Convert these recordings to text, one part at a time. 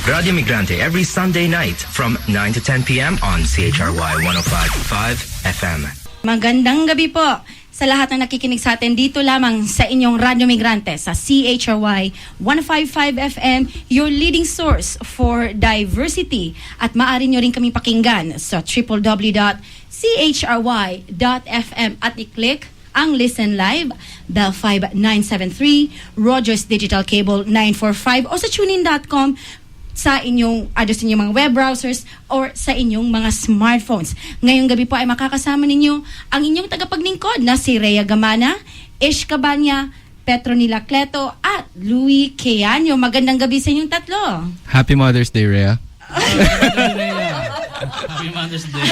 Radio Migrante every Sunday night from 9 to 10 p.m. on CHRY 105.5 FM. Magandang gabi po sa lahat ng nakikinig sa atin dito lamang sa inyong Radyo Migrante sa CHRY 105.5 FM, your leading source for diversity. At maaari nyo rin kami pakinggan sa www.chry.fm at i-click ang Listen Live, Bell 5973, Rogers Digital Cable 945 o sa tunein.com sa inyong inyong mga web browsers or sa inyong mga smartphones. Ngayong gabi po ay makakasama ninyo ang inyong tagapaglingkod na si Rhea Gamana, Ish Cabanya, Petronila Cleto at Louie Keanyo. Magandang gabi sa inyong tatlo. Happy Mother's Day, Rhea. Happy Mother's Day.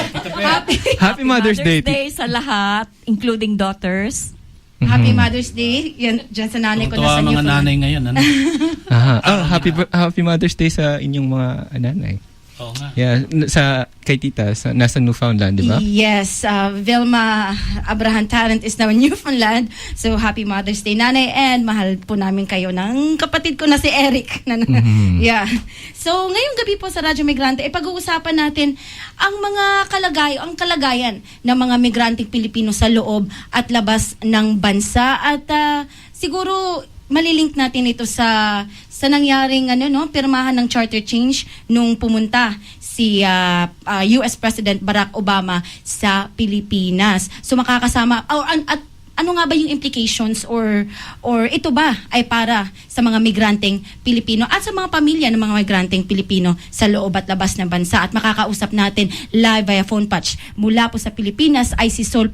Happy Mother's Day sa lahat, including daughters. Happy Mother's Day. Yan, dyan sa nanay ko na sa mga nanay ngayon. Ano? Happy Mother's Day sa inyong mga nanay. Oo nga. Yeah, kay tita, nasa Newfoundland, di ba? Yes, Vilma Abraham Tarrant is now in Newfoundland. So, happy Mother's Day, nanay. And mahal po namin kayo ng kapatid ko na si Eric. Yeah. So, ngayong gabi po sa Radyo Migrante, pag-uusapan natin ang mga kalagayan ng mga migranteng Pilipino sa loob at labas ng bansa. At siguro, malilink natin ito sa nangyaring pirmahan ng charter change nung pumunta si US President Barack Obama sa Pilipinas. So makakasama at ano nga ba yung implications or ito ba ay para sa mga migranteng Pilipino at sa mga pamilya ng mga migranteng Pilipino sa loob at labas ng bansa. At makakausap natin live via phone patch mula po sa Pilipinas ay si Sol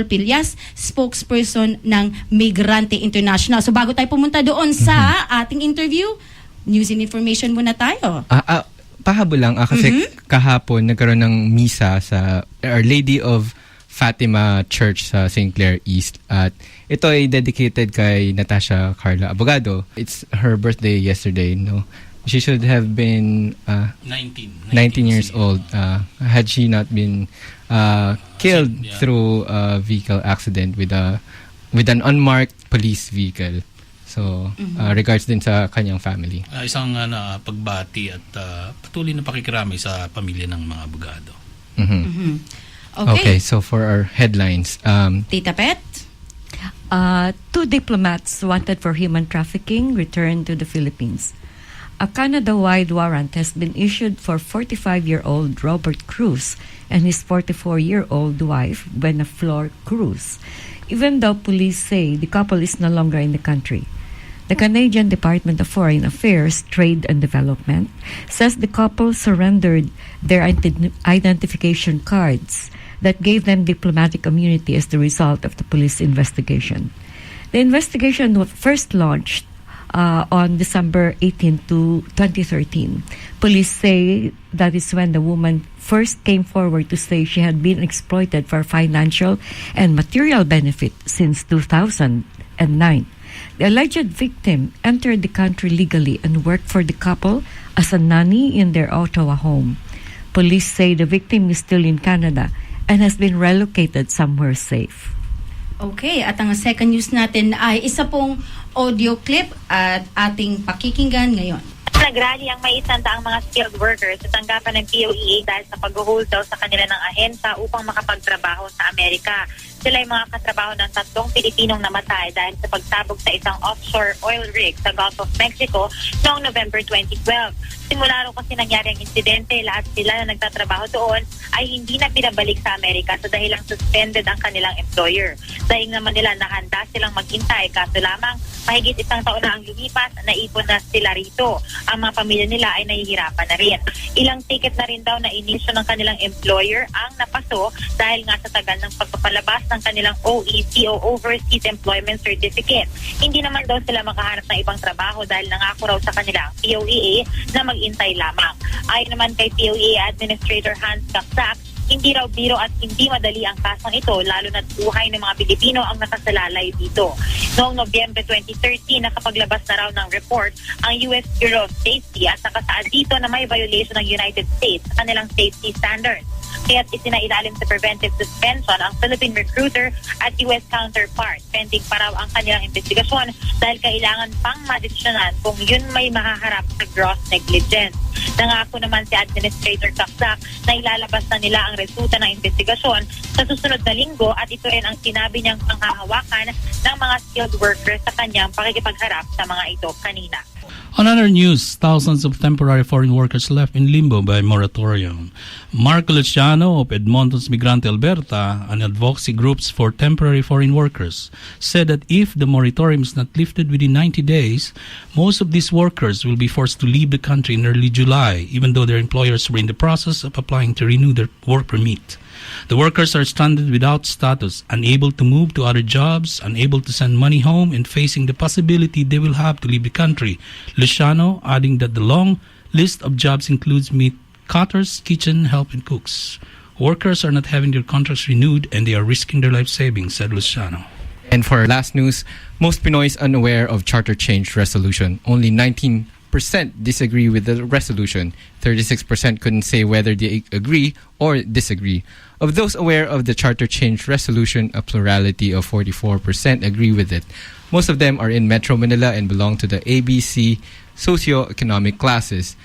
Pillas, spokesperson ng Migrante International. So bago tayo pumunta doon sa ating interview, news and information muna tayo. Pahabol lang kasi kahapon nagkaroon ng misa sa Our Lady of Fatima Church sa St. Clair East at ito ay dedicated kay Natasha Carla Abogado. It's her birthday yesterday, no? She should have been 19 years old had she not been killed through a vehicle accident with an unmarked police vehicle. So, regards din sa kanyang family. Isang pagbati at patuloy na pakikiramay sa pamilya ng mga abogado. Okay, so for our headlines, Tita Pet? 2 diplomats wanted for human trafficking returned to the Philippines. A Canada-wide warrant has been issued for 45-year-old Robert Cruz and his 44-year-old wife, Buena Flor Cruz, even though police say the couple is no longer in the country. The Canadian Department of Foreign Affairs, Trade and Development says the couple surrendered their identification cards that gave them diplomatic immunity as the result of the police investigation. The investigation was first launched on December 18, 2013. Police say that is when the woman first came forward to say she had been exploited for financial and material benefit since 2009. The alleged victim entered the country legally and worked for the couple as a nanny in their Ottawa home. Police say the victim is still in Canada and has been relocated somewhere safe. Okay, at ang second news natin ay isa pong audio clip at ating pakikinggan ngayon. Nagrally ang may 100 mga skilled workers sa tanggapan ng POEA dahil sa pag-hold daw sa kanila ng ahensya upang makapagtrabaho sa Amerika. Sila ay mga katrabaho ng 3 Pilipinong namatay dahil sa pagsabog sa isang offshore oil rig sa Gulf of Mexico noong November 2012. Simula rin kasi nangyari ang insidente, lahat sila na nagtatrabaho doon ay hindi na pinabalik sa Amerika sa dahilang suspended ang kanilang employer. Dahil naman nila na handa silang maghintay, kaso lamang mahigit 1 taon na ang lumipas, naipon na sila rito. Ang mga pamilya nila ay nahihirapan na rin. Ilang ticket na rin daw na inisyo ng kanilang employer ang napaso dahil nga sa tagal ng pagpapalabas ng kanilang OEC o Overseas Employment Certificate. Hindi naman daw sila makahanap ng ibang trabaho dahil nangako raw sa kanilang POEA na mag-intay lamang. Ayon naman kay POEA Administrator Hans Kapsak, hindi raw biro at hindi madali ang kasong ito, lalo na't buhay ng mga Pilipino ang nakasalalay dito. Noong Nobyembre 2013, nakapaglabas na raw ng report ang US Bureau of Safety at nakasaad dito na may violation ng United States sa kanilang safety standards. kaya't isinailalim sa preventive suspension ang Philippine recruiter at US counterpart. Pending pa raw ang kanilang investigasyon dahil kailangan pang madesisyonan kung yun may mahaharap sa gross negligence. Nangako naman si Administrator Kaksak na ilalabas na nila ang resulta ng investigasyon sa susunod na linggo at ito rin ang sinabi niyang panghahawakan ng mga skilled workers sa kanyang pakikipagharap sa mga ito kanina. On other news, thousands of temporary foreign workers left in limbo by moratorium. Marco Luciano of Edmonton's Migrante Alberta and advocacy groups for temporary foreign workers said that if the moratorium is not lifted within 90 days, most of these workers will be forced to leave the country in early July, even though their employers were in the process of applying to renew their work permit. The workers are stranded without status, unable to move to other jobs, unable to send money home, and facing the possibility they will have to leave the country. Luciano adding that the long list of jobs includes meat cutters, kitchen help, and cooks. Workers are not having their contracts renewed and they are risking their life savings, said Luciano. And for last news, most Pinoys unaware of charter change resolution. Only 19% disagree with the resolution. 36% couldn't say whether they agree or disagree. Of those aware of the charter change resolution, a plurality of 44% agree with it. Most of them are in Metro Manila and belong to the ABC socioeconomic classes.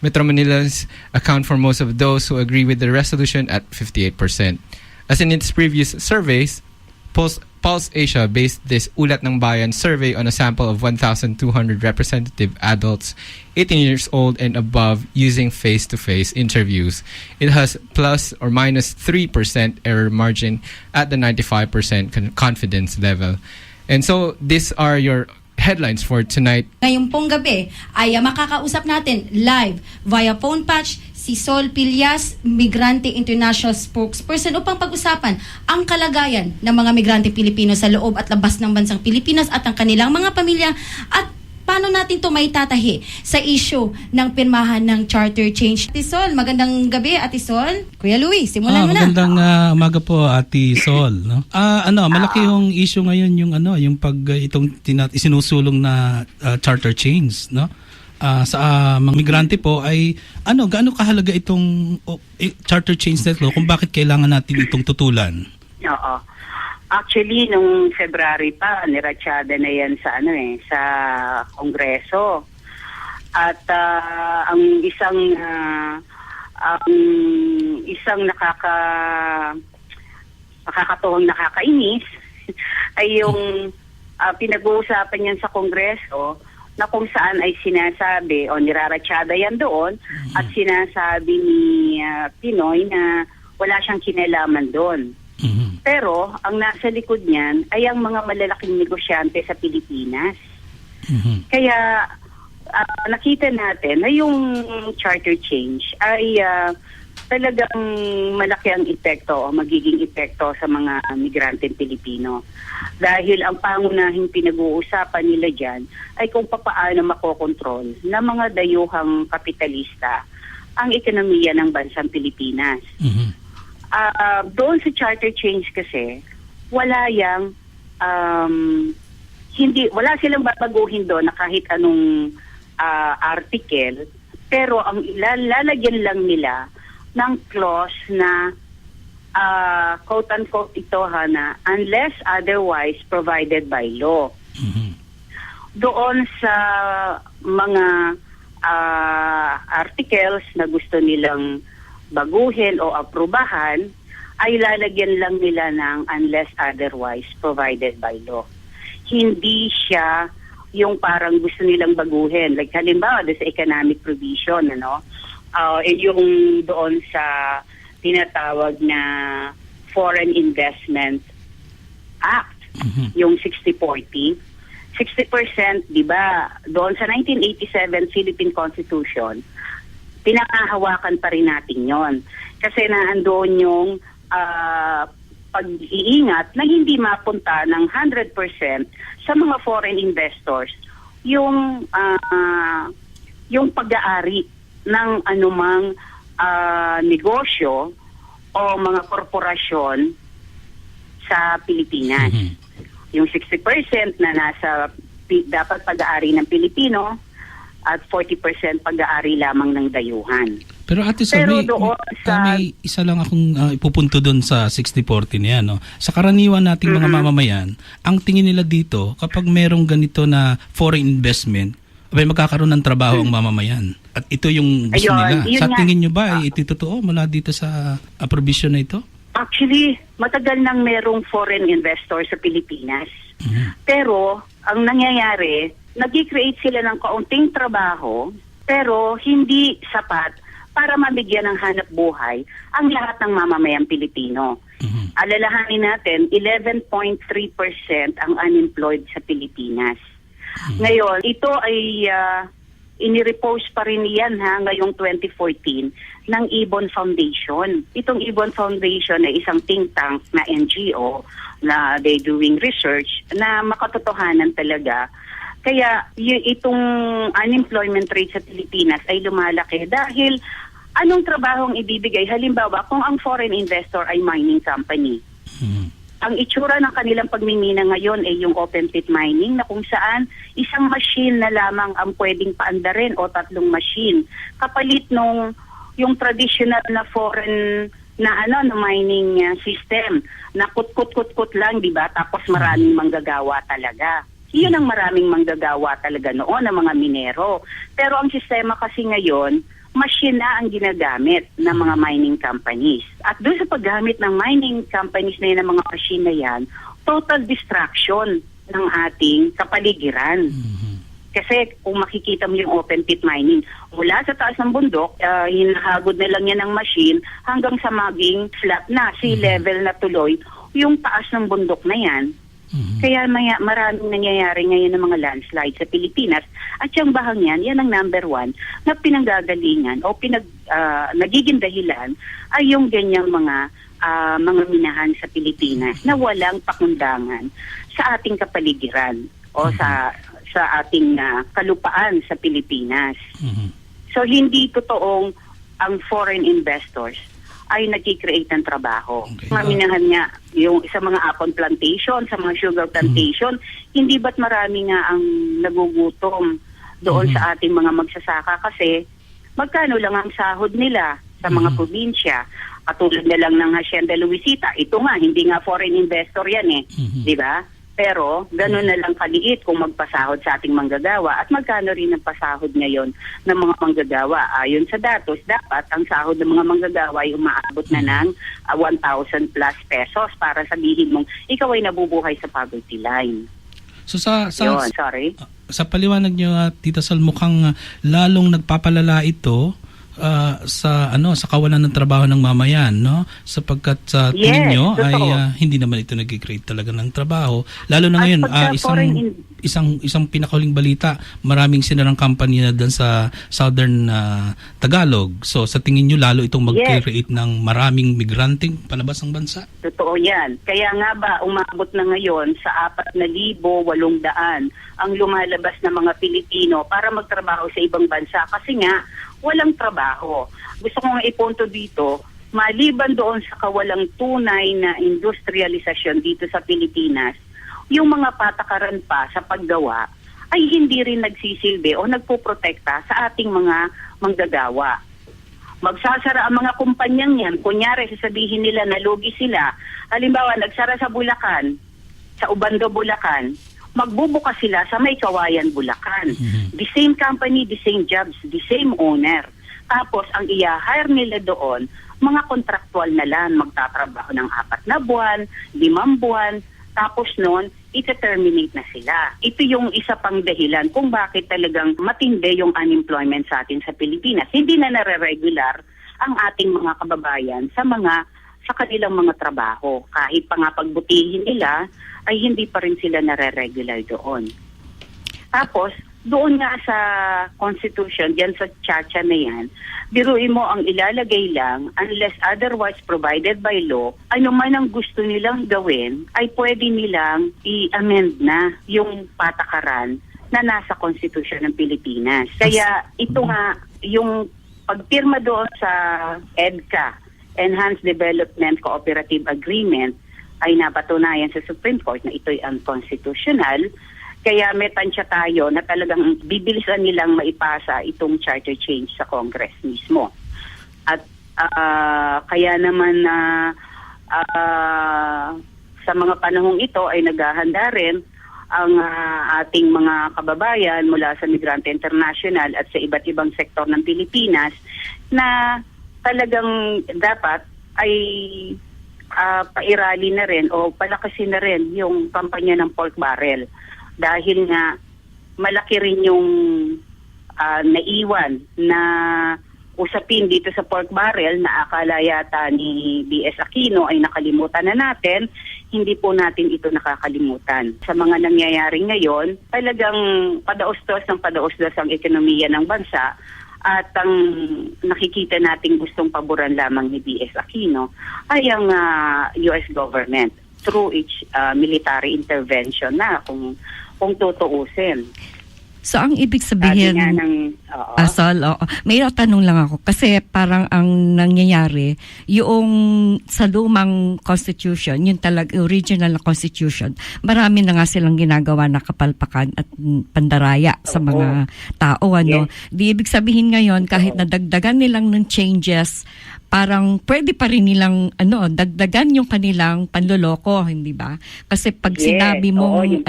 Metro Manilans account for most of those who agree with the resolution at 58%. As in its previous surveys, Pulse Asia based this Ulat ng Bayan survey on a sample of 1,200 representative adults 18 years old and above using face-to-face interviews. It has plus or minus 3% error margin at the 95% confidence level. And so these are your headlines for tonight. Ngayong pong gabi ay makakausap natin live via phone patch si Sol Pillas, Migrante International Spokesperson upang pag-usapan ang kalagayan ng mga migrante Pilipino sa loob at labas ng bansang Pilipinas at ang kanilang mga pamilya at paano natin ito maitatahi sa issue ng pirmahan ng charter change. Ate Sol, magandang gabi Ate Sol. Kuya Louie, simulan mo na. Magandang umaga po Ate Sol, no. Malaki yung issue ngayon yung pag itong isinusulong na charter change, no. Sa mga migrante po ay gaano kahalaga itong charter change net law kung bakit kailangan natin itong tutulan? Oo. Actually, nung February pa, niratsada na yan sa sa Kongreso. At ang isang nakakatuwang nakakainis ay yung pinag-uusapan yan sa Kongreso na kung saan ay sinasabi o niraratsada yan doon at sinasabi ni Pinoy na wala siyang kinalaman doon. Pero ang nasa likod niyan ay ang mga malalaking negosyante sa Pilipinas. Kaya nakita natin na yung charter change ay talagang malaki ang epekto o magiging epekto sa mga migranteng Pilipino. Dahil ang pangunahing pinag-uusapan nila dyan ay kung papaano makokontrol ng mga dayuhang kapitalista ang ekonomiya ng bansang Pilipinas. Doon sa charter change kasi, wala silang babaguhin doon na kahit anong article, pero ang lalagyan lang nila ng clause na quote-unquote ito na unless otherwise provided by law. Doon sa mga articles na gusto nilang baguhin o aprubahan ay lalagyan lang nila ng unless otherwise provided by law. Hindi siya yung parang gusto nilang baguhin. Like halimbawa sa economic provision, yung doon sa tinatawag na Foreign Investment Act, yung 60-40. 60%, di ba, doon sa 1987 Philippine Constitution, pinangahawakan pa rin natin yon. Kasi naandoon yung pag-iingat na hindi mapunta ng 100% sa mga foreign investors yung pag-aari ng anumang negosyo o mga korporasyon sa Pilipinas. Yung 60% na nasa dapat pag-aari ng Pilipino at 40% pag-aari lamang ng dayuhan. Pero Ate Sol, Pero may, doon sa- may isa lang akong ipupunto doon sa 60-40 na yan. No? Sa karaniwan nating mga mamamayan, ang tingin nila dito, kapag merong ganito na foreign investment, abay magkakaroon ng trabaho ang mamamayan. At ito yung gusto Ayun, nila. yun Sa nga. tingin nyo ba, ito totoo mula dito sa provision na ito? Actually, matagal nang merong foreign investor sa Pilipinas. Pero, ang nangyayari, nag-create sila ng kaunting trabaho, pero hindi sapat para mabigyan ng hanap buhay ang lahat ng mamamayang Pilipino. Alalahanin natin, 11.3% ang unemployed sa Pilipinas. Ngayon, ito ay inirepose pa rin yan ngayong 2014 ng Ibon Foundation. Itong Ibon Foundation ay isang think tank na NGO na they doing research na makatotohanan talaga. Kaya itong unemployment rate sa Pilipinas ay lumalaki dahil anong trabaho ang ibibigay? Halimbawa, kung ang foreign investor ay mining company, ang itsura ng kanilang pagmimina ngayon ay yung open pit mining na kung saan isang machine na lamang ang pwedeng paandarin o 3 machine. Kapalit nung yung traditional na foreign na mining system na kut-kut-kut-kut lang, di ba? Tapos maraming manggagawa talaga. Iyon ang maraming manggagawa talaga noon ng mga minero. Pero ang sistema kasi ngayon, machine na ang ginagamit ng mga mining companies. At doon sa paggamit ng mining companies na yan, ng mga machine na yan, total destruction ng ating kapaligiran. Kasi kung makikita mo yung open pit mining, mula sa taas ng bundok, hinahagod na lang yan ng machine hanggang sa maging flat na, sea level na tuloy, yung taas ng bundok na yan. Kaya maraming nangyayari ngayon ng mga landslide sa Pilipinas. At yung bahang yan ang number 1 na pinanggagalingan o nagiging dahilan ay yung ganyang mga minahan sa Pilipinas na walang pakundangan sa ating kapaligiran o sa ating kalupaan sa Pilipinas. So hindi totoong ang foreign investors ay nag-create ng trabaho. Okay. Maminahan nga yung sa mga apple plantation, sa mga sugar plantation, hindi ba't marami nga ang nagugutom doon sa ating mga magsasaka kasi magkano lang ang sahod nila sa mga probinsya. Katulad na lang ng Hacienda Luisita, ito nga, hindi nga foreign investor yan di ba? Pero, gano'n na lang kaliit kung magpasahod sa ating manggagawa at magkano rin ang pasahod ngayon ng mga manggagawa. Ayon sa datos, dapat ang sahod ng mga manggagawa ay umaabot na ng 1,000 plus pesos para sabihin mong ikaw ay nabubuhay sa poverty line. So sa Yun, sorry. sa paliwanag niyo, Tita Sol, mukhang lalong nagpapalala ito sa kawalan ng trabaho ng mamayan, no? Sapagkat sa tingin nyo ay hindi naman ito nag-create talaga ng trabaho. Lalo na ngayon, isang pinakahuling balita, maraming sinarang company na doon sa Southern Tagalog. So sa tingin nyo lalo itong mag-create ng maraming migranteng palabas ng bansa? Totoo yan. Kaya nga ba umabot na ngayon sa 4,800 ang lumalabas na mga Pilipino para magtrabaho sa ibang bansa kasi nga walang trabaho. Gusto ko nga ipunto dito, maliban doon sa kawalang tunay na industrialisasyon dito sa Pilipinas, yung mga patakaran pa sa paggawa ay hindi rin nagsisilbi o nagpoprotekta sa ating mga manggagawa. Magsasara ang mga kumpanyang yan, kunyari sasabihin nila na lugi sila, halimbawa nagsara sa Bulacan, sa Ubando, Bulacan, magbubukas sila sa May Kawayan, Bulacan. The same company, the same jobs, the same owner. Tapos, ang i-hire nila doon, mga kontraktual na lang, magtatrabaho ng 4 na buwan, 5 buwan, tapos noon, ita-terminate na sila. Ito yung isa pang dahilan kung bakit talagang matindi yung unemployment sa atin sa Pilipinas. Hindi na nare-regular ang ating mga kababayan sa kanilang mga trabaho. Kahit pa nga pagbutihin nila, ay hindi pa rin sila nare-regular doon. Tapos, doon nga sa Constitution, diyan sa Chacha na yan, biruin mo ang ilalagay lang, unless otherwise provided by law, ano man ang gusto nilang gawin, ay pwede nilang i-amend na yung patakaran na nasa Constitution ng Pilipinas. Kaya ito nga, yung pagpirma doon sa EDCA, Enhanced Development Cooperative Agreement, ay napatunayan sa Supreme Court na ito'y unconstitutional. Kaya may tansya tayo na talagang bibilisan nilang maipasa itong charter change sa Congress mismo. At kaya naman sa mga panahong ito ay naghahanda rin ang ating mga kababayan mula sa Migrante International at sa iba't ibang sektor ng Pilipinas na talagang dapat ay pairali na rin o palakasin na rin yung kampanya ng pork barrel. Dahil nga malaki rin yung naiwan na usapin dito sa pork barrel na akala yata ni B.S. Aquino ay nakalimutan na natin. Hindi po natin ito nakakalimutan. Sa mga nangyayari ngayon, talagang padaustos ang ekonomiya ng bansa at ang nakikita nating gustong paboran lamang ni B.S. Aquino ay ang U.S. government through its military intervention na kung tutuusin. So, ang ibig sabihin, Sol, may tanong lang ako. Kasi parang ang nangyayari, yung sa lumang constitution, yung original na constitution, marami na nga silang ginagawa na kapalpakan at pandaraya sa mga tao. Yes. Di ibig sabihin ngayon, kahit nadagdagan nilang ng changes, parang pwede pa rin nilang dagdagan yung kanilang panloloko, hindi ba? Kasi pag sinabi mong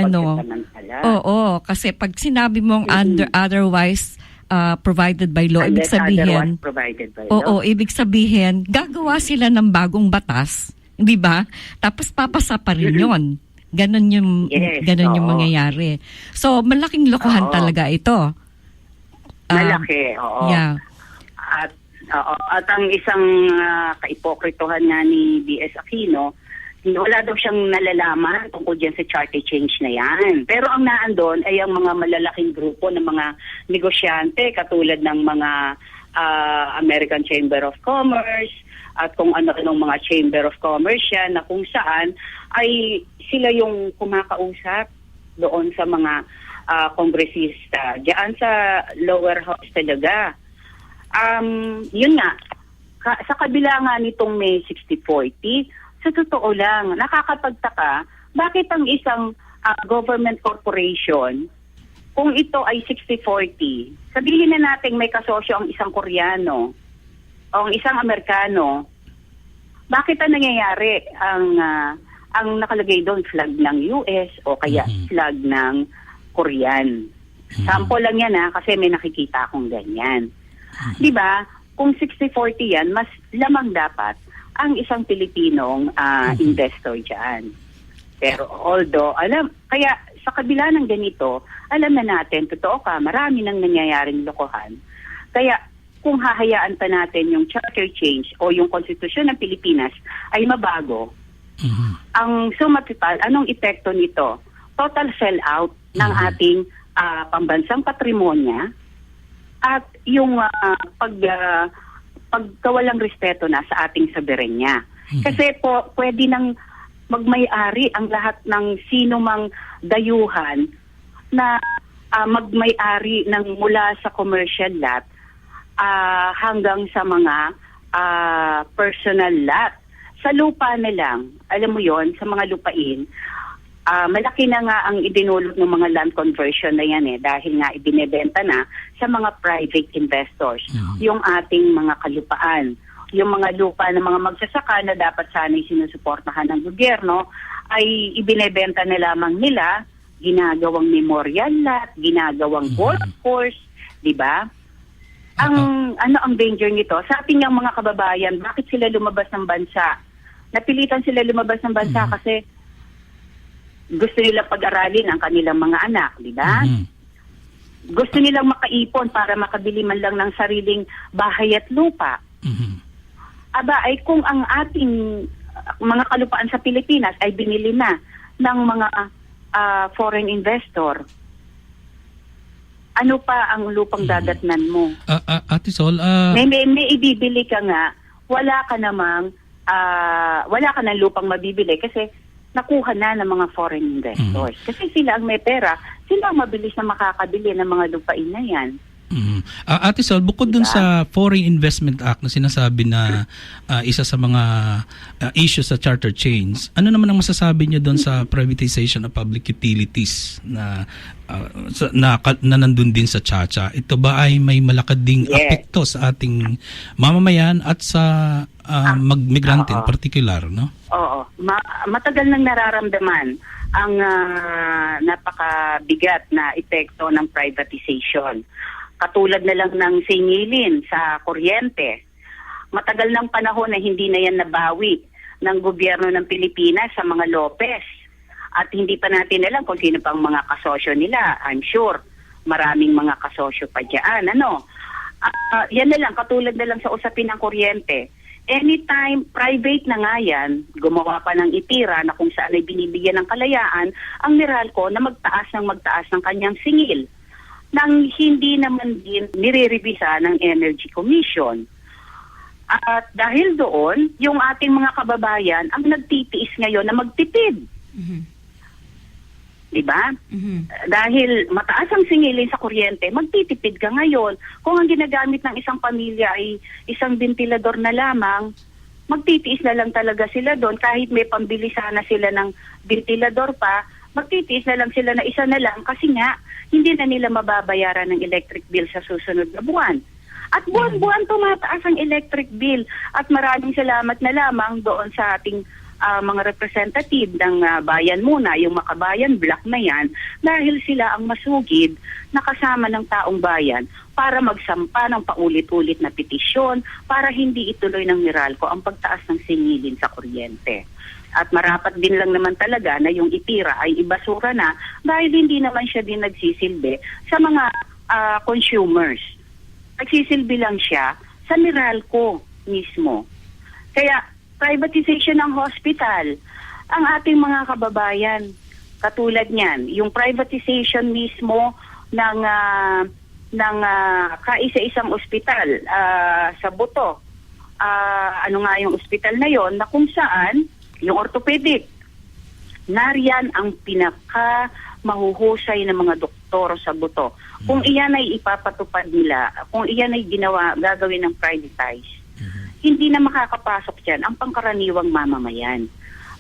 kasi pag sinabi mong otherwise provided by law, ibig sabihin ibig sabihin gagawa sila ng bagong batas, hindi ba? Tapos papasa pa rin 'yon. Ganon yung mangyayari. So malaking lokohan talaga ito. Malaki, Yeah. At ang isang kaipokritohan nga ni B.S. Aquino, wala daw siyang nalalaman tungkol dyan sa charter change na yan. Pero ang naandon ay ang mga malalaking grupo ng mga negosyante katulad ng mga American Chamber of Commerce at kung ano-anong mga Chamber of Commerce yan na kung saan ay sila yung kumakausap doon sa mga kongresista. Diyan sa lower house talaga. Yun nga, sa kabila nga nitong May 6040, sa totoo lang, nakakapagtaka, bakit ang isang government corporation, kung ito ay 6040, sabihin na natin may kasosyo ang isang Koreano o ang isang Amerikano, bakit ang nangyayari ang nakalagay doon flag ng US o kaya flag ng Korean? Sample lang yan kasi may nakikita akong ganyan. Di ba? Kung 60-40 yan, mas lamang dapat ang isang Pilipinong investor dyan. Pero although, kaya sa kabila ng ganito, alam na natin, totoo ka, marami nang nangyayaring lokohan. Kaya kung hahayaan pa natin yung charter change o yung konstitusyon ng Pilipinas ay mabago, ang sumatital, anong epekto nito? Total sell-out ng ating pambansang patrimonya, at yung pagkawalang respeto na sa ating soberenya. Kasi pwede nang magmay-ari ang lahat ng sino mang dayuhan na magmay-ari ng mula sa commercial lot hanggang sa mga personal lot. Sa lupa na lang, alam mo yon, sa mga lupain, malaki na nga ang idinulot ng mga land conversion na yan dahil nga ibinebenta na sa mga private investors yung ating mga kalupaan. Yung mga lupa ng mga magsasaka na dapat sana'y sinusuportahan ng gobyerno ay ibinebenta na lamang nila, ginagawang memorial lot, ginagawang golf course, di ba? Ang danger nito? Sa ating yung mga kababayan, bakit sila lumabas ng bansa? Napilitan sila lumabas ng bansa kasi gusto nilang pag-aralin ang kanilang mga anak, di ba? Gusto nilang makaipon para makabili man lang ng sariling bahay at lupa. Ay kung ang ating mga kalupaan sa Pilipinas ay binili na ng mga foreign investor, ano pa ang lupang dadatnan mo? Ate Sol, may ibibili ka nga, wala ka nang lupang mabibili kasi nakuha na ng mga foreign investors. Kasi sila ang may pera, sila ang mabilis na makakabili ng mga lupain na yan. Ate Sol, bukod dun sa Foreign Investment Act na sinasabi na isa sa mga issues sa charter chains, ano naman ang masasabi niyo doon sa privatization of public utilities na nandun din sa Chacha? Ito ba ay may malakad ding apekto sa ating mamamayan at sa migrante in particular, no? Oo. Matagal nang nararamdaman ang napakabigat na epekto ng privatization. Katulad na lang ng singilin sa kuryente. Matagal ng panahon na hindi na yan nabawi ng gobyerno ng Pilipinas sa mga Lopez. At hindi pa natin alam kung sino pang mga kasosyo nila. I'm sure maraming mga kasosyo pa dyan. Yan na lang, katulad na lang sa usapin ng kuryente. Anytime private na nga yan, gumawa pa ng ITIRA na kung saan ay binibigyan ng kalayaan ang Meralco na magtaas ng kanyang singil nang hindi naman din nire-revisa ng Energy Commission. At dahil doon, yung ating mga kababayan ang nagtitiis ngayon na magtipid. Diba? Dahil mataas ang singilin sa kuryente, magtitipid ka ngayon. Kung ang ginagamit ng isang pamilya ay isang ventilador na lamang, magtitiis na lang talaga sila doon. Kahit may pambili sana sila ng ventilador pa, magtitiis na lang sila na isa na lang kasi nga, hindi na nila mababayaran ng electric bill sa susunod na buwan. At buwan-buwan tumataas ang electric bill. At maraming salamat na lamang doon sa ating mga representative ng Bayan Muna, yung Makabayan Block na yan, dahil sila ang masugid na kasama ng taong bayan para magsampa ng paulit-ulit na petisyon para hindi ituloy ng Meralco ang pagtaas ng singilin sa kuryente. At marapat din lang naman talaga na yung ITIRA ay ibasura na dahil hindi naman siya din nagsisilbi sa mga consumers. Nagsisilbi lang siya sa Meralco mismo. Kaya privatization ng hospital, ang ating mga kababayan, katulad niyan, yung privatization mismo ng kaisa-isang ospital sa Buto. Ano nga yung ospital na yon na kung saan yung orthopedic, nariyan ang pinaka mahuhusay ng mga doktor sa Buto. Kung iyan ay ipapatupad nila, kung iyan ay gagawin ng privatize, hindi na makakapasok dyan ang pangkaraniwang mamamayan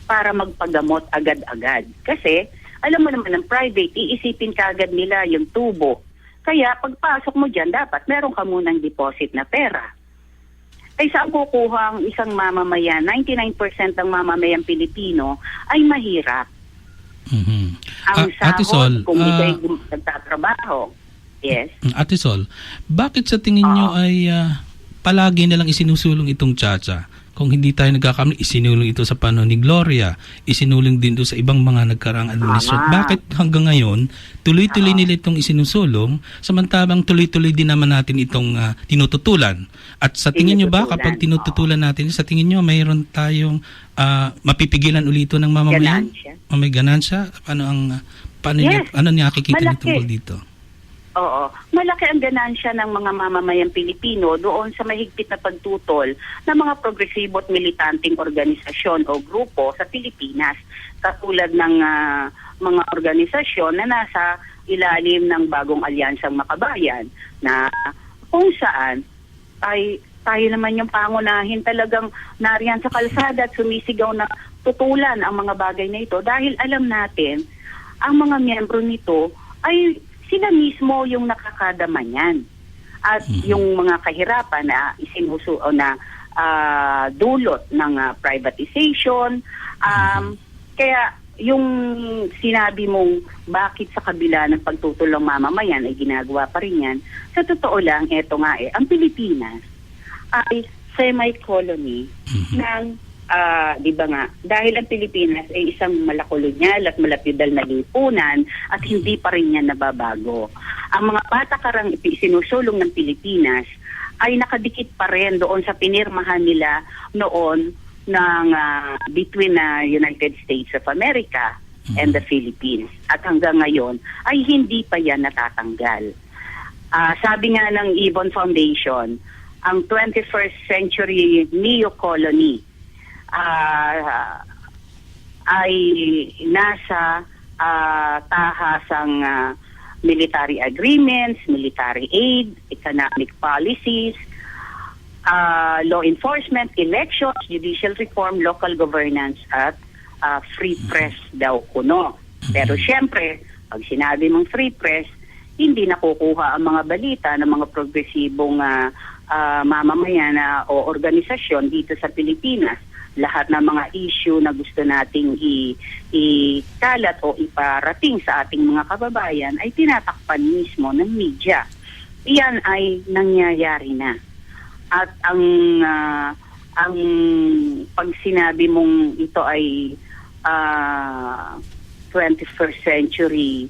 para magpagamot agad-agad. Kasi, alam mo naman ng private, iisipin kaagad nila yung tubo. Kaya pagpasok mo dyan, dapat meron ka munang deposit na pera. Ay saan kukuha ang isang mamamayan? 99% ng mamamayang Pilipino ay mahirap. Ang Ate Sol, sahod, kung ikay nagtatrabaho. Yes. Ate Sol, bakit sa tingin nyo ay palagi na lang isinusulong itong Chacha? Kung hindi tayo nagkakamali, isinulong ito sa panahon ni Gloria, isinulong din doon sa ibang mga nagkaraang administrasyon. Bakit hanggang ngayon, tuloy-tuloy nila itong isinusulong, samantabang tuloy-tuloy din naman natin itong tinututulan? At sa tingin nyo ba, kapag tinututulan natin, sa tingin nyo, mayroon tayong mapipigilan ulito ng mamamayan? May ganansya? Paano niya nakikita niyo tungkol dito? Oo. Malaki ang ganansya ng mga mamamayang Pilipino doon sa mahigpit na pagtutol ng mga progresibo at militanteng organisasyon o grupo sa Pilipinas. Katulad ng mga organisasyon na nasa ilalim ng bagong alyansang Makabayan na kung saan ay tayo naman yung pangunahin talagang nariyan sa kalsada at sumisigaw na tutulan ang mga bagay na ito dahil alam natin ang mga miyembro nito ay sila mismo yung nakakadama niyan. At yung mga kahirapan na dulot ng privatization. Kaya yung sinabi mong bakit sa kabila ng pagtutulong mamamayan ay ginagawa pa rin yan, sa totoo lang, eto nga ang Pilipinas ay semi-colony ng di ba nga, dahil ang Pilipinas ay isang malakolonyal at malapidal na lipunan at hindi pa rin yan nababago. Ang mga patakarang sinusulong ng Pilipinas ay nakadikit pa rin doon sa pinirmahan nila noon ng between United States of America and the Philippines. At hanggang ngayon ay hindi pa yan natatanggal. Sabi nga ng Ibon Foundation, ang 21st century neo-colony ay nasa tahasang military agreements, military aid, economic policies, law enforcement, elections, judicial reform, local governance, at free press daw kuno. Pero syempre, pag sinabi mong free press, hindi nakukuha ang mga balita ng mga progresibong mamamayan o organisasyon dito sa Pilipinas. Lahat ng mga issue na gusto nating ikalat o iparating sa ating mga kababayan ay tinatakpan mismo ng media. Iyan ay nangyayari na. At ang pag sinabi mong ito ay 21st century,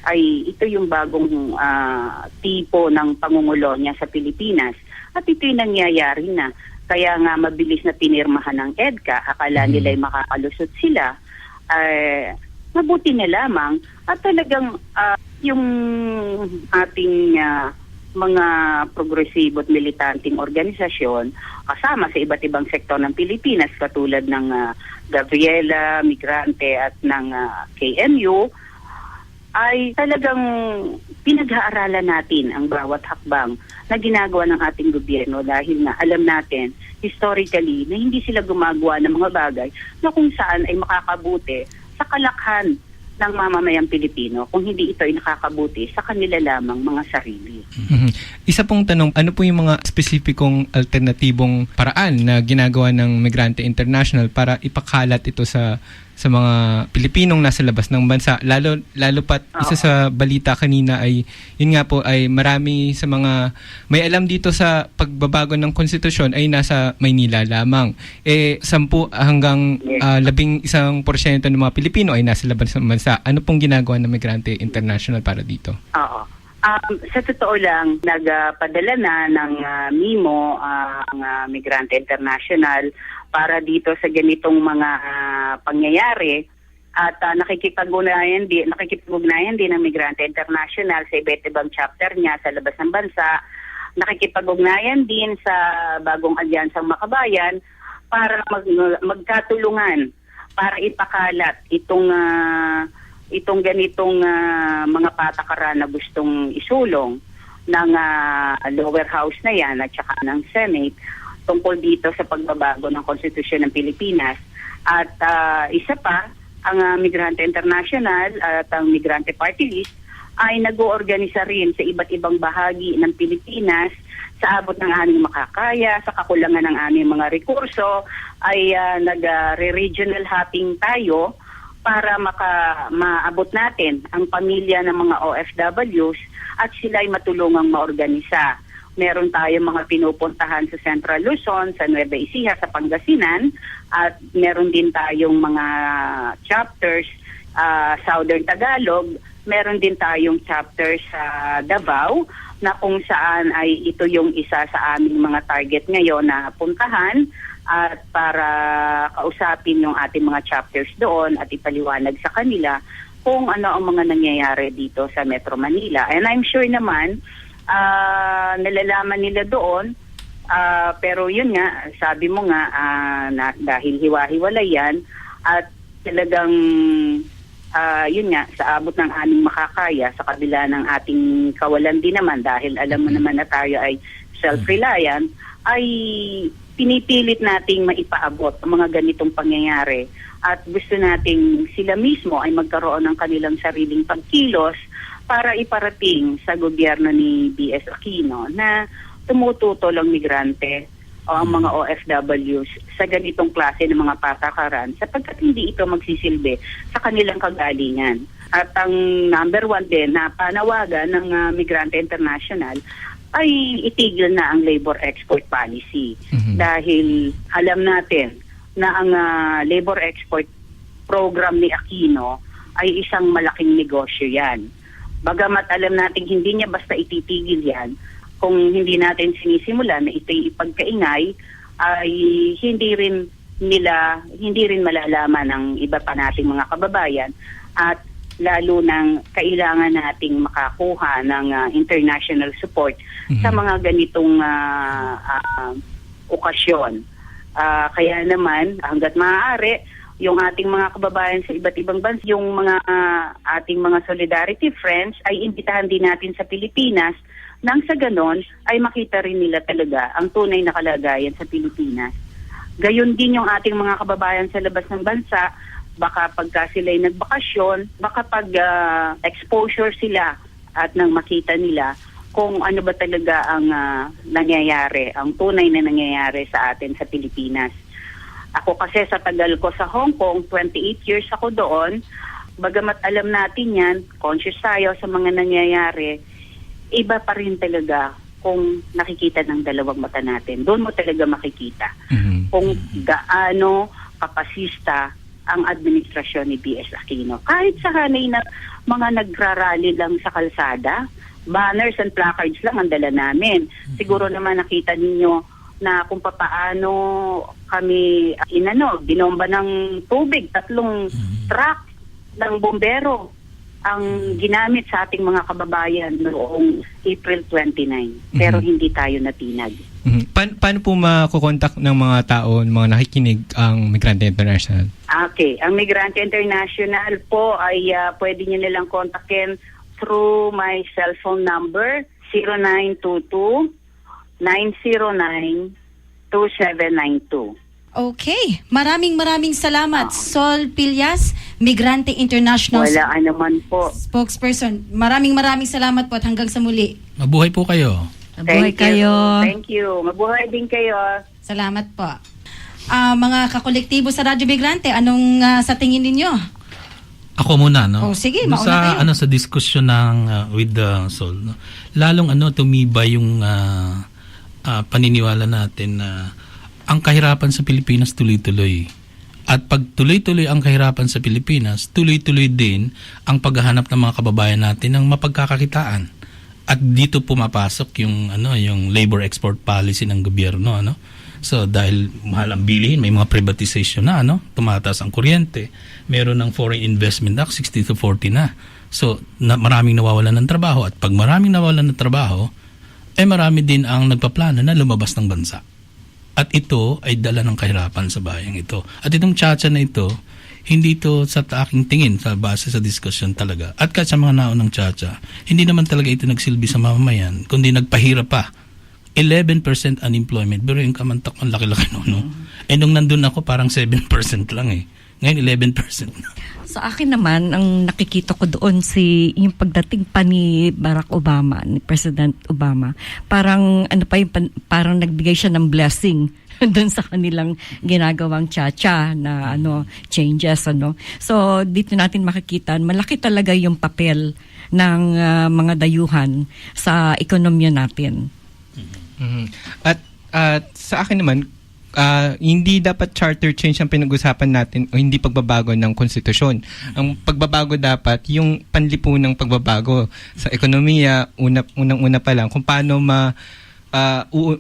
ay ito yung bagong tipo ng pangungulo niya sa Pilipinas. At ito'y nangyayari na. Kaya nga mabilis na pinirmahan ng EDCA, akala nila'y makakalusot sila, mabuti na lamang. At talagang yung ating mga progresibo at militanteng organisasyon, kasama sa iba't ibang sektor ng Pilipinas, katulad ng Gabriela, Migrante at ng KMU, ay talagang pinag-aaralan natin ang bawat hakbang na ginagawa ng ating gobyerno dahil nga alam natin historically na hindi sila gumagawa ng mga bagay na kung saan ay makakabuti sa kalakhan ng mamamayang Pilipino, kung hindi ito ay nakakabuti sa kanila lamang mga sarili. Isa pong tanong, ano po yung mga spesipikong alternatibong paraan na ginagawa ng Migrante International para ipakalat ito sa mga Pilipinong nasa labas ng bansa? Lalo pat isa sa balita kanina ay, yun nga po, ay marami sa mga may alam dito sa pagbabago ng konstitusyon ay nasa Maynila lamang. 10 hanggang 11% ng mga Pilipino ay nasa labas ng bansa. Ano pong ginagawa ng Migrante International para dito? Oo. Sa totoo lang, nagpadala na ng memo ang Migrante International para dito sa ganitong mga pangyayari at nakikipag-ugnayan din ng Migrante International sa iba't ibang chapter niya sa labas ng bansa. Nakikipag-ugnayan din sa bagong Alyansang Makabayan para magkatulungan para ipakalat itong ganitong mga patakaran na gustong isulong ng lower house na yan at saka ng Senate tungkol dito sa pagbabago ng konstitusyon ng Pilipinas. At isa pa, ang Migrante International at ang Migrante Party List ay nag-oorganisa rin sa iba't ibang bahagi ng Pilipinas sa abot ng aming makakaya, sa kakulangan ng aming mga rekurso, ay nag-regional hopping tayo para maabot natin ang pamilya ng mga OFWs at sila ay matulungang maorganisa. Meron tayong mga pinupuntahan sa Central Luzon, sa Nueva Ecija, sa Pangasinan, at meron din tayong mga chapters Southern Tagalog, meron din tayong chapters sa Davao, na kung saan ay ito yung isa sa aming mga target ngayon na puntahan at para kausapin yung ating mga chapters doon at ipaliwanag sa kanila kung ano ang mga nangyayari dito sa Metro Manila. And I'm sure naman nalalaman nila doon, pero yun nga, sabi mo nga, dahil hiwa-hiwalay yan at talagang yun nga, sa abot ng aming makakaya, sa kabila ng ating kawalan din naman dahil alam mo naman na tayo ay self-reliant, ay pinipilit nating maipaabot ang mga ganitong pangyayari at gusto nating sila mismo ay magkaroon ng kanilang sariling pagkilos para iparating sa gobyerno ni B.S. Aquino na tumututol ang migrante o ang mga OFWs sa ganitong klase ng mga patakaran sapagkat hindi ito magsisilbi sa kanilang kagalingan. At ang number 1 din na panawagan ng Migrante International ay itigil na ang labor export policy. Dahil alam natin na ang labor export program ni Aquino ay isang malaking negosyo yan. Bagamat alam natin hindi niya basta ititigil yan, kung hindi natin sinisimulan na ito'y ipagkaingay, ay hindi rin malalaman ng iba pa nating mga kababayan at lalo nang kailangan nating makakuha ng international support sa mga ganitong okasyon. Kaya naman, hanggat maaari, yung ating mga kababayan sa iba't ibang bansa, yung mga ating mga solidarity friends ay imbitahan din natin sa Pilipinas nang sa ganon ay makita rin nila talaga ang tunay na kalagayan sa Pilipinas. Gayon din yung ating mga kababayan sa labas ng bansa, baka pagka sila'y nagbakasyon, baka pag exposure sila at nang makita nila kung ano ba talaga ang nangyayari, ang tunay na nangyayari sa atin sa Pilipinas. Ako kasi sa tagal ko sa Hong Kong, 28 years ako doon, bagamat alam natin yan, conscious tayo sa mga nangyayari, iba pa rin talaga kung nakikita ng dalawang mata natin. Doon mo talaga makikita kung gaano kapasista ang administrasyon ni B.S. Aquino. Kahit sa kanay na mga nagrarally lang sa kalsada, banners and placards lang ang dala namin. Siguro naman nakita ninyo na kung paano kami binomba ng tubig, 3 truck ng bombero ang ginamit sa ating mga kababayan noong April 29. Pero hindi tayo natinag. Paano po makukontak ng mga tao, mga nakikinig ang Migrante International? Okay, ang Migrante International po ay pwede nyo nilang kontakin through my cellphone number 0922-909-2792. Okay. Maraming salamat. Sol Pillas, Migrante International Wala naman po. spokesperson. Maraming salamat po at hanggang sa muli. Mabuhay po kayo. Mabuhay Thank you. kayo. Thank you. Mabuhay din kayo. Salamat po. Mga kakolektibo sa Radyo Migrante, anong sa tingin ninyo? Ako muna, no? Oh, sige, Doon mauna kayo. sa diskusyon ng with the soul, no? Lalong tumibay yung paniniwala natin na ang kahirapan sa Pilipinas tuloy-tuloy. At pag tuloy-tuloy ang kahirapan sa Pilipinas, tuloy-tuloy din ang paghahanap ng mga kababayan natin ng mapagkakakitaan. At dito pumapasok yung yung labor export policy ng gobyerno, ano? So dahil mahal ang bilihin, may mga privatization na, tumataas ang kuryente, meron ng Foreign Investment Act 60-40 na. So maraming nawawalan ng trabaho, at pag maraming nawawalan ng trabaho, marami din ang nagpaplano na lumabas ng bansa. At ito ay dala ng kahirapan sa bayang ito. At itong tiyatsa na ito, hindi ito sa aking tingin, sa base sa diskusyon talaga. At kahit sa mga naunang tiyatsa, hindi naman talaga ito nagsilbi sa mamamayan, kundi nagpahirap pa. 11% unemployment, pero yung kamantak ang laki-laki no? Nung nandun ako, parang 7% lang eh. Ngayon, 11% na. Sa akin naman, ang nakikita ko doon yung pagdating pa ni Barack Obama, ni President Obama, parang parang nagbigay siya ng blessing doon sa kanilang ginagawang tsa-tsa na changes. So dito natin makikita, malaki talaga yung papel ng mga dayuhan sa ekonomiya natin. At sa akin naman, hindi dapat charter change ang pinag-usapan natin o hindi pagbabago ng konstitusyon. Ang pagbabago dapat yung panlipunang pagbabago sa ekonomiya, unang-una pa lang kung paano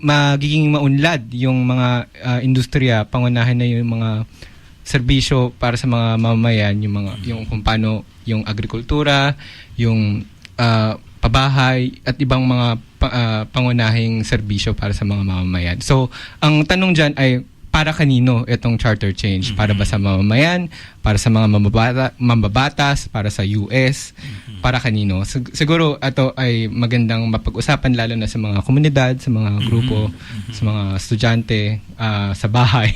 magiging maunlad yung mga industriya, pangunahin na yung mga serbisyo para sa mga mamamayan, yung kung paano yung agrikultura, yung pabahay at ibang mga pangunahing serbisyo para sa mga mamamayan. So, ang tanong dyan ay para kanino itong charter change? Para ba sa mamamayan? Para sa mga mambabatas? Para sa US? Para kanino? Siguro ito ay magandang mapag-usapan lalo na sa mga komunidad, sa mga grupo, sa mga estudyante, sa bahay.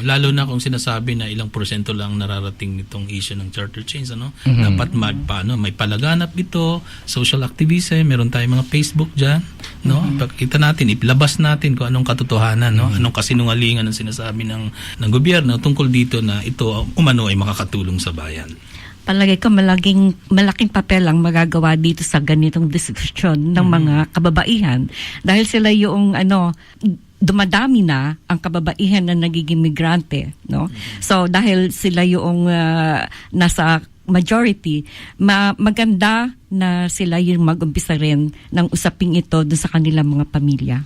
Lalo na kung sinasabi na ilang porsyento lang nararating nitong issue ng charter change, dapat may palaganap ito, social activism, meron tayong mga Facebook dyan, Pakita natin, ilabas natin kung anong katotohanan, anong kasinungalingan ang sinasabi ng gobyerno tungkol dito na ito umano ay makakatulong sa bayan. Palagay ko malaking papel ang magagawa dito sa ganitong diskusyon ng mga kababaihan dahil sila yung dumadami na ang kababaihan na nagiging migrante, So dahil sila yung nasa majority, maganda na sila yung mag-umpisa rin ng usaping ito doon sa kanilang mga pamilya.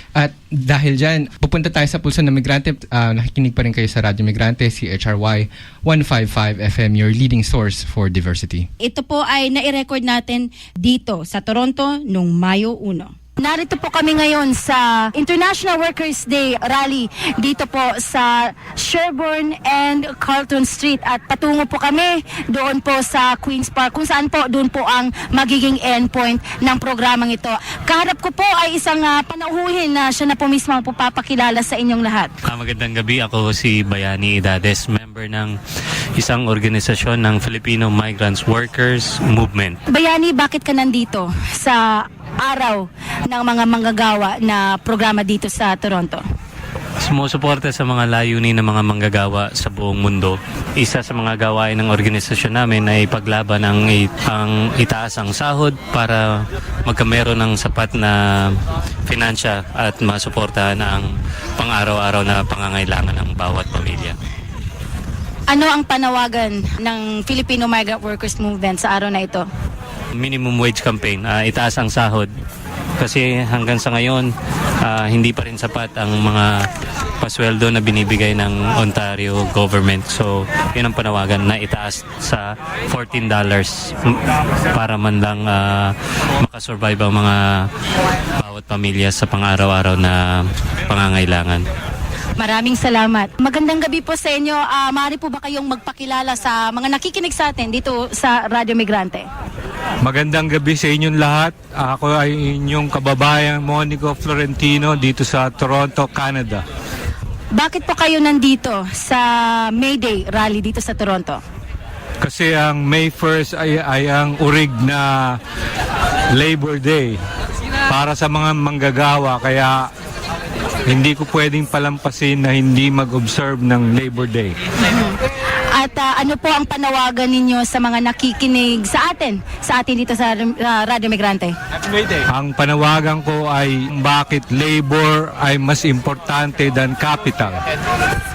At dahil dyan, pupunta tayo sa Pulso ng Migrante. Nakikinig pa rin kayo sa Radyo Migrante, CHRY 155 FM, your leading source for diversity. Ito po ay nai-record natin dito sa Toronto noong Mayo 1. Narito po kami ngayon sa International Workers' Day Rally dito po sa Sherbourne and Carlton Street at patungo po kami doon po sa Queen's Park kung saan po doon po ang magiging endpoint ng programang ito. Kaharap ko po ay isang panauhin na siya na po mismo ang papakilala sa inyong lahat. Magandang gabi, ako si Bayani Idades, member ng isang organisasyon ng Filipino Migrants Workers Movement. Bayani, bakit ka nandito sa araw ng mga manggagawa na programa dito sa Toronto? Sumusuporta sa mga layunin ng mga manggagawa sa buong mundo. Isa sa mga gawain ng organisasyon namin ay paglaban ang itaas ang sahod para magkameron ng sapat na finansya at masuportahan ang pang-araw-araw na pangangailangan ng bawat pamilya. Ano ang panawagan ng Filipino Migrant Workers Movement sa araw na ito? Minimum wage campaign, itaas ang sahod. Kasi hanggang sa ngayon, hindi pa rin sapat ang mga pasweldo na binibigay ng Ontario government. So, yun ang panawagan na itaas sa $14 para man lang makasurvive ang mga bawat pamilya sa pang-araw-araw na pangangailangan. Maraming salamat. Magandang gabi po sa inyo. Maaari po ba kayong magpakilala sa mga nakikinig sa atin dito sa Radyo Migrante? Magandang gabi sa inyong lahat. Ako ay inyong kababayan Monico Florentino dito sa Toronto, Canada. Bakit po kayo nandito sa May Day rally dito sa Toronto? Kasi ang May 1st ay ang urig na Labor Day para sa mga manggagawa. Kaya hindi ko pwedeng palampasin na hindi mag-observe ng Labor Day. At ano po ang panawagan ninyo sa mga nakikinig sa atin dito sa Radyo Migrante? Ang panawagan ko ay bakit labor ay mas importante than capital.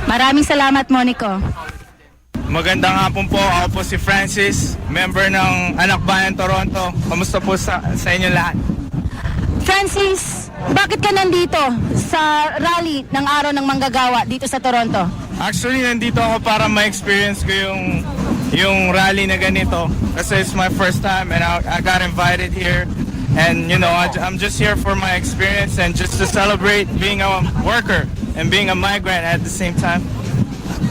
Maraming salamat, Monico. Magandang hapon po. Ako po si Francis, member ng Anak Bayan Toronto. Kamusta po sa inyo lahat? Francis, bakit ka nandito sa rally ng Araw ng Manggagawa dito sa Toronto? Actually, nandito ako para ma-experience ko yung rally na ganito. Kasi it's my first time and I got invited here. And you know, I'm just here for my experience and just to celebrate being a worker and being a migrant at the same time.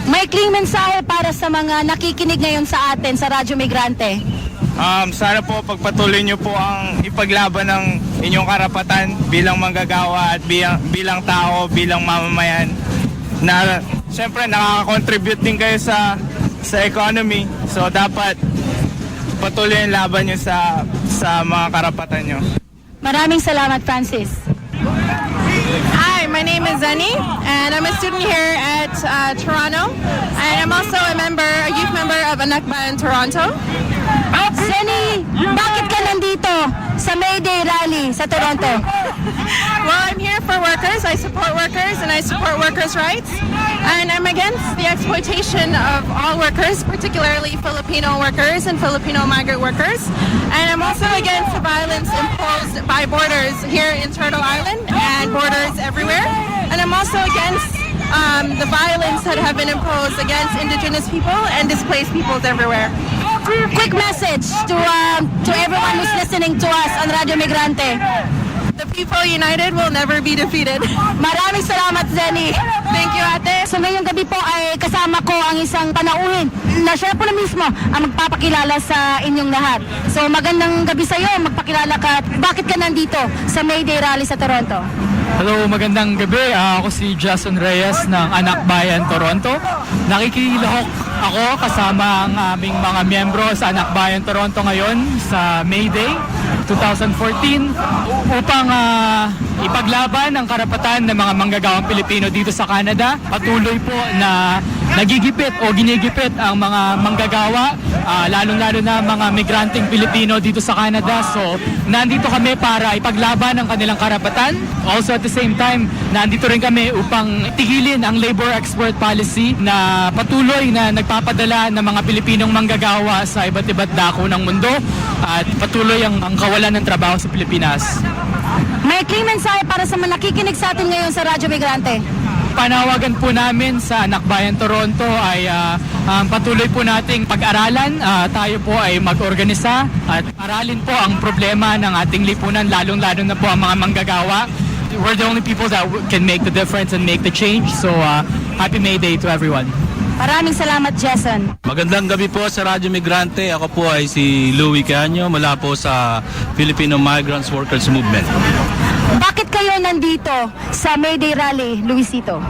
May kling mensahe para sa mga nakikinig ngayon sa atin sa Radyo Migrante. Sana po pagpatuloy nyo po ang ipaglaban ng inyong karapatan bilang manggagawa at bilang tao, bilang mamamayan. Na siyempre nakaka-contribute din kayo sa economy. So dapat patuloy ang laban nyo sa mga karapatan nyo. Maraming salamat, Francis. Hi, my name is Zenny, and I'm a student here at Toronto. And I'm also a youth member of Anak Bayan Toronto. Zenny, bakit ka nandito sa May Day rally sa Toronto? Well, I'm here for workers. I support workers, and I support workers' rights. And I'm against the exploitation of all workers, particularly Filipino workers and Filipino migrant workers. And I'm also against the violence imposed by borders here in Turtle Island and borders everywhere. And I'm also against the violence that have been imposed against Indigenous people and displaced peoples everywhere. Quick message to everyone who's listening to us on Radio Migrante. The people united will never be defeated. Maraming salamat, Zenny. Thank you, ate. So ngayong gabi po ay kasama ko ang isang panauhin na siya po na mismo ang magpapakilala sa inyong lahat. So magandang gabi sa iyo, magpakilala ka. Bakit ka nandito sa May Day Rally sa Toronto? Hello, magandang gabi. Ako si Jason Reyes ng Anak Bayan Toronto. Nakikilahok ako kasama ang aming mga miyembro sa Anak Bayan Toronto ngayon sa May Day 2014 upang ipaglaban ang karapatan ng mga manggagawang Pilipino dito sa Canada. Patuloy po na nagigipit o ginigipit ang mga manggagawa, lalong-lalo na mga migranteng Pilipino dito sa Canada. So, nandito kami para ipaglaban ang kanilang karapatan. Also at the same time, nandito rin kami upang tigilin ang labor export policy na patuloy na nagpapadala ng mga Pilipinong manggagawa sa iba't iba't dako ng mundo at patuloy ang kawalan ng trabaho sa Pilipinas. May kling mensahe para sa mga nakikinig sa atin ngayon sa Radyo Migrante. panawagan po namin sa Anak Bayan Toronto ay patuloy po nating pag-aralan. Tayo po ay mag-organisa at aralin po ang problema ng ating lipunan, lalong-lalo na po ang mga manggagawa. We're the only people that can make the difference and make the change. So, happy May Day to everyone. Maraming salamat, Jason. Magandang gabi po sa Radyo Migrante. Ako po ay si Louie Canyo mula po sa Filipino Migrants Workers Movement. Bakit kayo nandito sa May Day Rally, Luisito?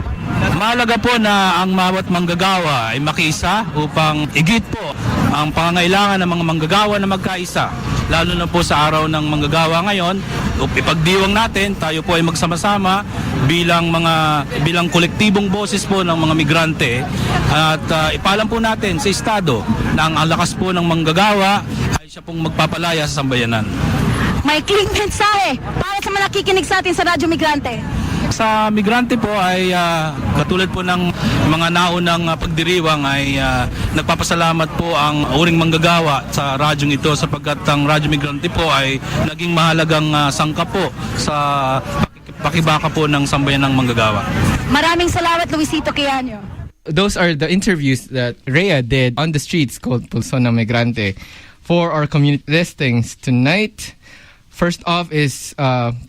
Mahalaga po na ang bawat manggagawa ay makiisa upang igit po ang pangangailangan ng mga manggagawa na magkaisa. Lalo na po sa araw ng manggagawa ngayon, ipagdiwang natin, tayo po ay magsama-sama bilang kolektibong boses po ng mga migrante at ipalam po natin sa Estado na ang lakas po ng manggagawa ay siya pong magpapalaya sa sambayanan. May clean mensahe para sa mga nakikinig sa atin sa Radyo Migrante. Sa migrante po ay katulad po ng mga naunang pagdiriwang ay nagpapasalamat po ang uring manggagawa sa radyong ito sapagkat ang Radyo Migrante po ay naging mahalagang sangkap po sa pakibaka po ng sambayanang manggagawa. Maraming salamat, Luisito Quiano. Those are the interviews that Rhea did on the streets called Pulso ng Migrante for our community listings tonight. First off is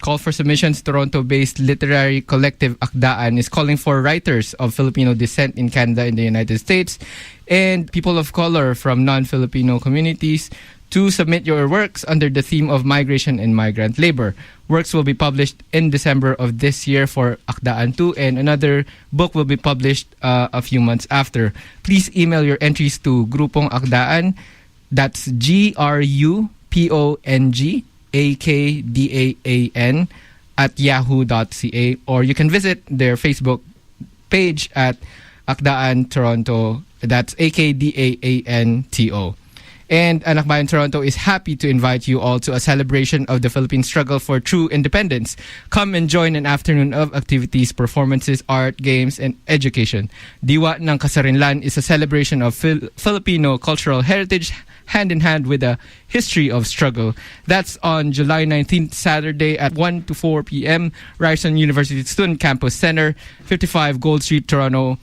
Call for Submissions. Toronto-based literary collective Akdaan is calling for writers of Filipino descent in Canada and the United States and people of color from non-Filipino communities to submit your works under the theme of migration and migrant labor. Works will be published in December of this year for Akdaan 2 and another book will be published a few months after. Please email your entries to Grupong Akdaan. That's GRUPONG AKDAAN at yahoo.ca, or you can visit their Facebook page at Akdaan Toronto. That's AKDAANTO. And Anak Bayan Toronto is happy to invite you all to a celebration of the Philippine struggle for true independence. Come and join an afternoon of activities, performances, art, games, and education. Diwa ng Kasarinlan is a celebration of Filipino cultural heritage, hand in hand with a history of struggle. That's on July 19th, Saturday at 1 to 4 p.m. Ryerson University Student Campus Center, 55 Gold Street, Toronto.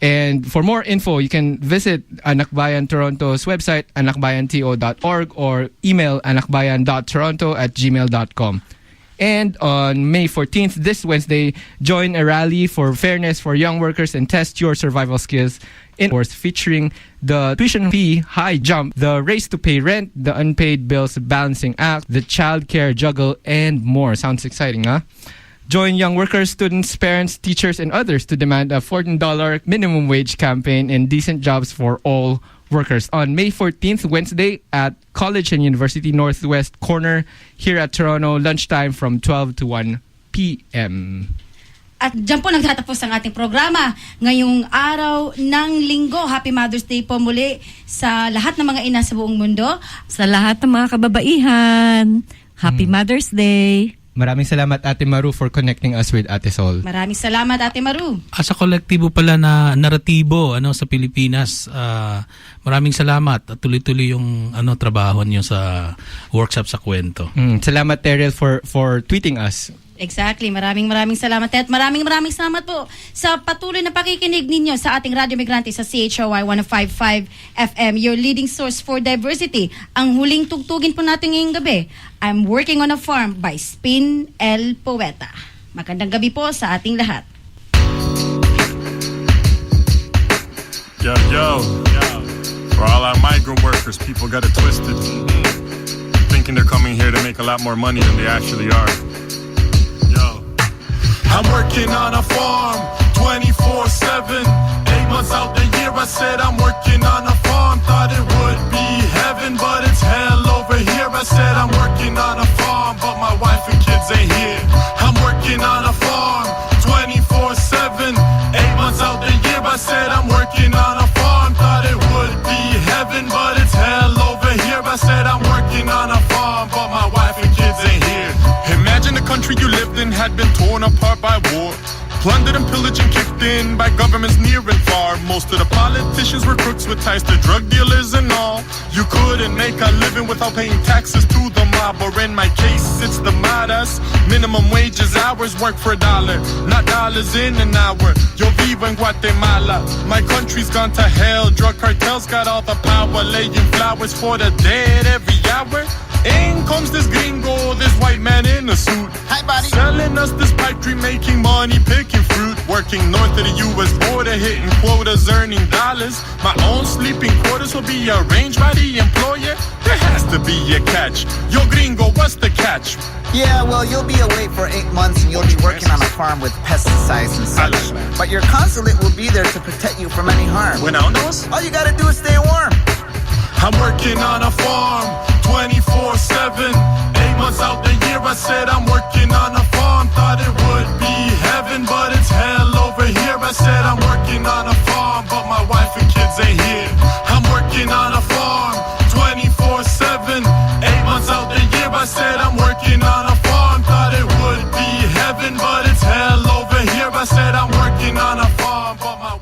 And for more info, you can visit Anak Bayan Toronto's website, anakbayanto.org, or email anakbayan.toronto@gmail.com. And on May 14th, this Wednesday, join a rally for fairness for young workers and test your survival skills in course featuring the tuition fee high jump, the race to pay rent, the unpaid bills balancing act, the child care juggle, and more. Sounds exciting, huh? Join young workers, students, parents, teachers, and others to demand a $14 minimum wage campaign and decent jobs for all workers on May 14th, Wednesday, at College and University Northwest Corner here at Toronto, lunchtime from 12 to 1 p.m. At dyan po nagtatapos ang ating programa ngayong araw ng Linggo. Happy Mother's Day po muli sa lahat ng mga ina sa buong mundo. Sa lahat ng mga kababaihan, Happy Mother's Day. Maraming salamat, Ate Maru, for connecting us with Ate Sol. Maraming salamat, Ate Maru. Sa kolektibo pala na naratibo sa Pilipinas, maraming salamat at tuloy-tuloy yung trabaho niyo sa workshop sa kwento. Salamat, Terrell, for tweeting us. Exactly. Maraming salamat. At maraming salamat po sa patuloy na pakikinig ninyo sa ating Radyo Migrante sa CHRY 105.5 FM, your leading source for diversity. Ang huling tugtugin po natin ngayong gabi, I'm Working on a Farm by Spin El Poeta. Magandang gabi po sa ating lahat. Yo. For all our migrant workers, people got it twisted. Thinking they're coming here to make a lot more money than they actually are. I'm working on a farm 24/7. 8 months out the year I said I'm working on a farm. Thought it would be heaven, but it's hell over here. I said I'm working on a farm, but my wife and kids ain't here. I'm working on a farm 24/7. 8 months out the year I said I'm working on a farm. Thought it would be heaven, but it's hell over here. I said I'm working on a farm, but my wife and kids ain't here. Imagine the country you lived in had been torn apart by war. Plundered and pillaged and kicked in by governments near and far. Most of the politicians were crooks with ties to drug dealers and all. You couldn't make a living without paying taxes to the mob, or in my case, it's the maras. Minimum wages, hours, work for $1, not dollars in an hour. Yo vivo in Guatemala, my country's gone to hell. Drug cartels got all the power, laying flowers for the dead every hour. In comes this gringo, this white man in a suit. Hi, buddy. Selling us this pipe dream, making money, picking fruit. Working north of the U.S. border, hitting quotas, earning dollars. My own sleeping quarters will be arranged by the employer. There has to be a catch. Yo gringo, what's the catch? Yeah, well, you'll be away for 8 months and you'll be working on a farm with pesticides and such. But your consulate will be there to protect you from any harm. Bueno, nos? All you gotta do is stay warm. I'm working on a farm 24/7. 8 months out the year, I said I'm working on a farm. Thought it would be heaven, but it's hell over here. I said I'm working on a farm, but my wife and kids ain't here. I'm working on a farm 24/7. 8 months out the year, I said I'm working on a farm. Thought it would be heaven, but it's hell over here. I said I'm working on a farm, but my